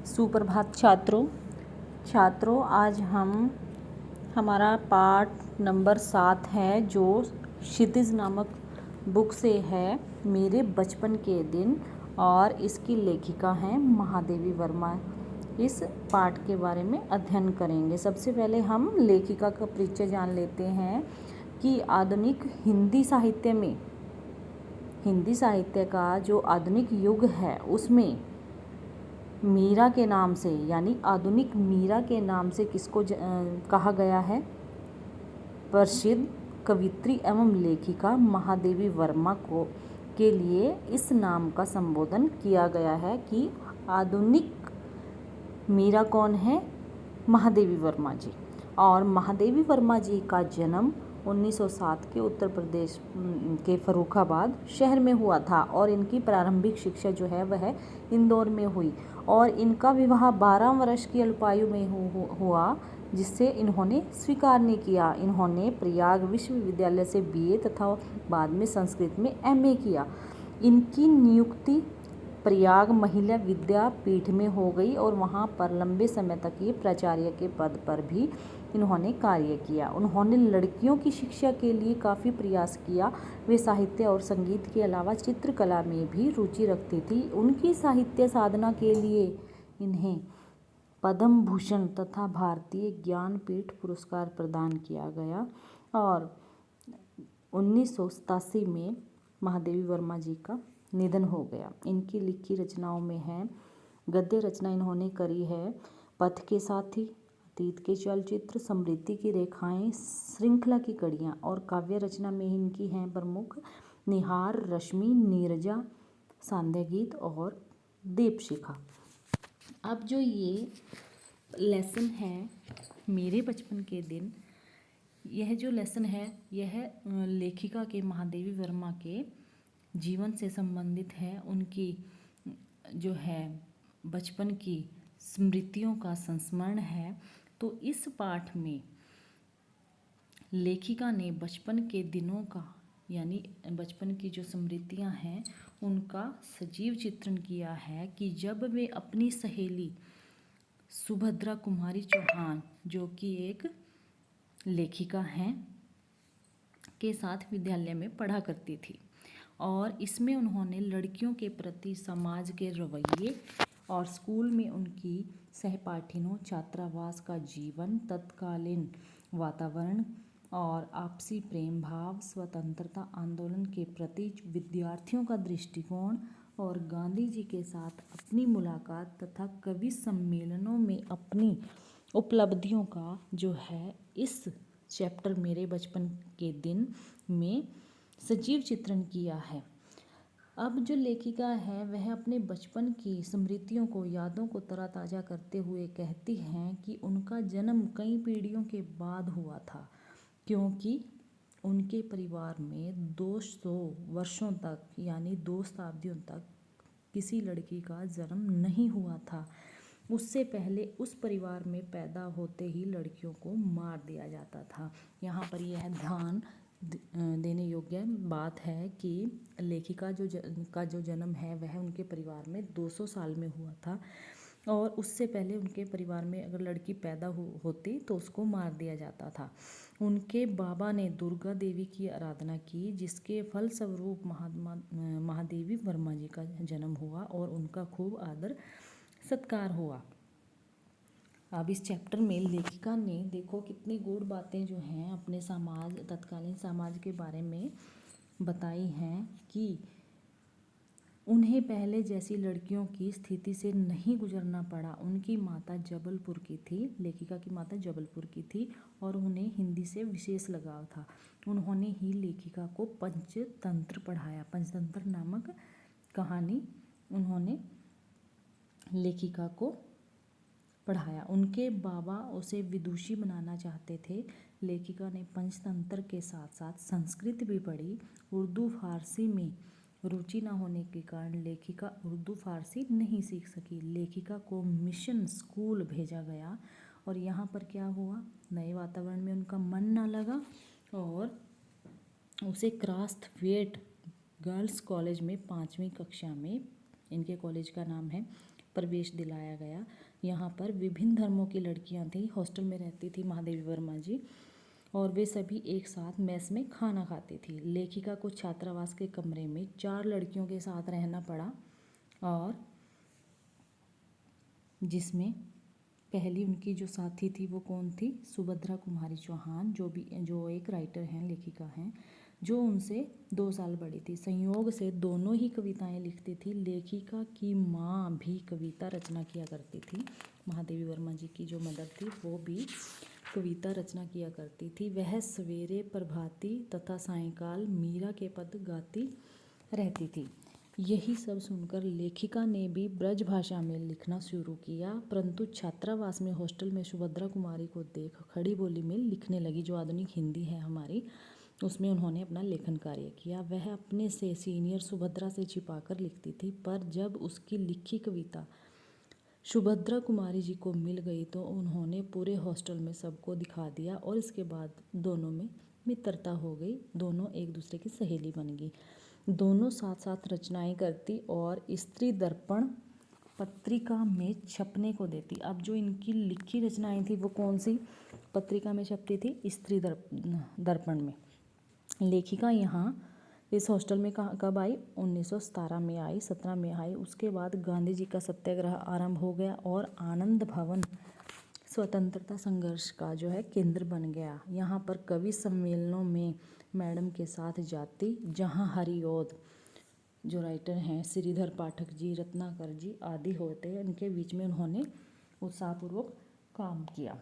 सुप्रभात छात्रों आज हमारा पाठ नंबर 7 है जो क्षितिज नामक बुक से है मेरे बचपन के दिन और इसकी लेखिका हैं महादेवी वर्मा। इस पाठ के बारे में अध्ययन करेंगे। सबसे पहले हम लेखिका का परिचय जान लेते हैं कि आधुनिक हिंदी साहित्य का जो आधुनिक युग है उसमें मीरा के नाम से यानी आधुनिक मीरा के नाम से किसको कहा गया है? प्रसिद्ध कवित्री एवं लेखिका महादेवी वर्मा के लिए इस नाम का संबोधन किया गया है कि आधुनिक मीरा कौन है? महादेवी वर्मा जी। और महादेवी वर्मा जी का जन्म 1907 के उत्तर प्रदेश के फर्रुखाबाद शहर में हुआ था और इनकी प्रारंभिक शिक्षा जो है वह इंदौर में हुई और इनका विवाह 12 वर्ष की अल्पायु में हुआ जिससे इन्होंने स्वीकार नहीं किया। इन्होंने प्रयाग विश्वविद्यालय से BA तथा बाद में संस्कृत में MA किया। इनकी नियुक्ति प्रयाग महिला विद्यापीठ में हो गई और वहाँ पर लंबे समय तक ये प्राचार्य के पद पर भी इन्होंने कार्य किया। उन्होंने लड़कियों की शिक्षा के लिए काफ़ी प्रयास किया। वे साहित्य और संगीत के अलावा चित्रकला में भी रुचि रखती थी। उनकी साहित्य साधना के लिए इन्हें पद्म भूषण तथा भारतीय ज्ञानपीठ पुरस्कार प्रदान किया गया और 1987 में महादेवी वर्मा जी का निधन हो गया। इनकी लिखी रचनाओं में है गद्य रचना इन्होंने करी है पथ के साथी, अतीत के चलचित्र, समृद्धि की रेखाएं, श्रृंखला की कड़ियाँ और काव्य रचना में इनकी हैं प्रमुख निहार, रश्मि, नीरजा, सांध्य गीत और दीपशिखा। अब जो ये लेसन है मेरे बचपन के दिन, यह जो लेसन है यह लेखिका के महादेवी वर्मा के जीवन से संबंधित है। उनकी जो है बचपन की स्मृतियों का संस्मरण है। तो इस पाठ में लेखिका ने बचपन के दिनों का यानी बचपन की जो स्मृतियां हैं उनका सजीव चित्रण किया है कि जब वे अपनी सहेली सुभद्रा कुमारी चौहान जो कि एक लेखिका हैं के साथ विद्यालय में पढ़ा करती थी और इसमें उन्होंने लड़कियों के प्रति समाज के रवैये और स्कूल में उनकी सहपाठियों, छात्रावास का जीवन, तत्कालीन वातावरण और आपसी प्रेम भाव, स्वतंत्रता आंदोलन के प्रति विद्यार्थियों का दृष्टिकोण और गांधी जी के साथ अपनी मुलाकात तथा कवि सम्मेलनों में अपनी उपलब्धियों का जो है इस चैप्टर मेरे बचपन के दिन में सजीव चित्रण किया है। अब जो लेखिका है वह अपने बचपन की स्मृतियों को, यादों को तरोताज़ा करते हुए कहती हैं कि उनका जन्म कई पीढ़ियों के बाद हुआ था क्योंकि उनके परिवार में 200 वर्षों तक यानी 2 शताब्दियों तक किसी लड़की का जन्म नहीं हुआ था। उससे पहले उस परिवार में पैदा होते ही लड़कियों को मार दिया जाता था। यहाँ पर यह ध्यान देने योग्य बात है कि लेखिका का जो जन्म है वह उनके परिवार में 200 साल में हुआ था और उससे पहले उनके परिवार में अगर लड़की पैदा होती तो उसको मार दिया जाता था। उनके बाबा ने दुर्गा देवी की आराधना की जिसके फलस्वरूप महादेवी वर्मा जी का जन्म हुआ और उनका खूब आदर सत्कार हुआ। अब इस चैप्टर में लेखिका ने देखो कितनी गूढ़ बातें जो हैं अपने तत्कालीन समाज के बारे में बताई हैं कि उन्हें पहले जैसी लड़कियों की स्थिति से नहीं गुजरना पड़ा। उनकी माता जबलपुर की थी, लेखिका की माता जबलपुर की थी और उन्हें हिंदी से विशेष लगाव था। उन्होंने ही लेखिका को पंचतंत्र पढ़ाया। पंचतंत्र नामक कहानी उन्होंने लेखिका को पढ़ाया। उनके बाबा उसे विदुषी बनाना चाहते थे। लेखिका ने पंचतंत्र के साथ साथ संस्कृत भी पढ़ी। उर्दू फारसी में रुचि न होने के कारण लेखिका उर्दू फारसी नहीं सीख सकी। लेखिका को मिशन स्कूल भेजा गया और यहाँ पर क्या हुआ, नए वातावरण में उनका मन न लगा और उसे क्रास्थवेट गर्ल्स कॉलेज में 5वीं कक्षा में, इनके कॉलेज का नाम है प्रवेश दिलाया गया। यहाँ पर विभिन्न धर्मों की लड़कियाँ थी, हॉस्टल में रहती थी महादेवी वर्मा जी, और वे सभी एक साथ मेस में खाना खाती थी। लेखिका को छात्रावास के कमरे में 4 लड़कियों के साथ रहना पड़ा, और जिसमें पहली उनकी जो साथी थी वो कौन थी? सुभद्रा कुमारी चौहान, जो एक राइटर हैं, लेखिका हैं, जो उनसे 2 साल बड़ी थी। संयोग से दोनों ही कविताएं लिखती थी। लेखिका की माँ भी कविता रचना किया करती थी। महादेवी वर्मा जी की जो मदर थी वो भी कविता रचना किया करती थी। वह सवेरे प्रभाती तथा सायंकाल मीरा के पद गाती रहती थी। यही सब सुनकर लेखिका ने भी ब्रज भाषा में लिखना शुरू किया, परंतु छात्रावास में हॉस्टल में सुभद्रा कुमारी को देख खड़ी बोली में लिखने लगी। जो आधुनिक हिंदी है हमारी, उसमें उन्होंने अपना लेखन कार्य किया। वह अपने से सीनियर सुभद्रा से छिपाकर लिखती थी, पर जब उसकी लिखी कविता सुभद्रा कुमारी जी को मिल गई तो उन्होंने पूरे हॉस्टल में सबको दिखा दिया, और इसके बाद दोनों में मित्रता हो गई। दोनों एक दूसरे की सहेली बन गई। दोनों साथ साथ रचनाएं करती और स्त्री दर्पण पत्रिका में छपने को देती। अब जो इनकी लिखी रचनाएं थी वो कौन सी पत्रिका में छपती थी? स्त्री दर्पण में। लेखिका यहाँ इस हॉस्टल में कब आई? 1917 में आई, 17 में आई। उसके बाद गांधी जी का सत्याग्रह आरंभ हो गया और आनंद भवन स्वतंत्रता संघर्ष का जो है केंद्र बन गया। यहाँ पर कवि सम्मेलनों में मैडम के साथ जाती, जहाँ हरिऔध जो राइटर हैं श्रीधर पाठक जी, रत्नाकर जी आदि होते हैं, इनके बीच में उन्होंने उत्साहपूर्वक काम किया।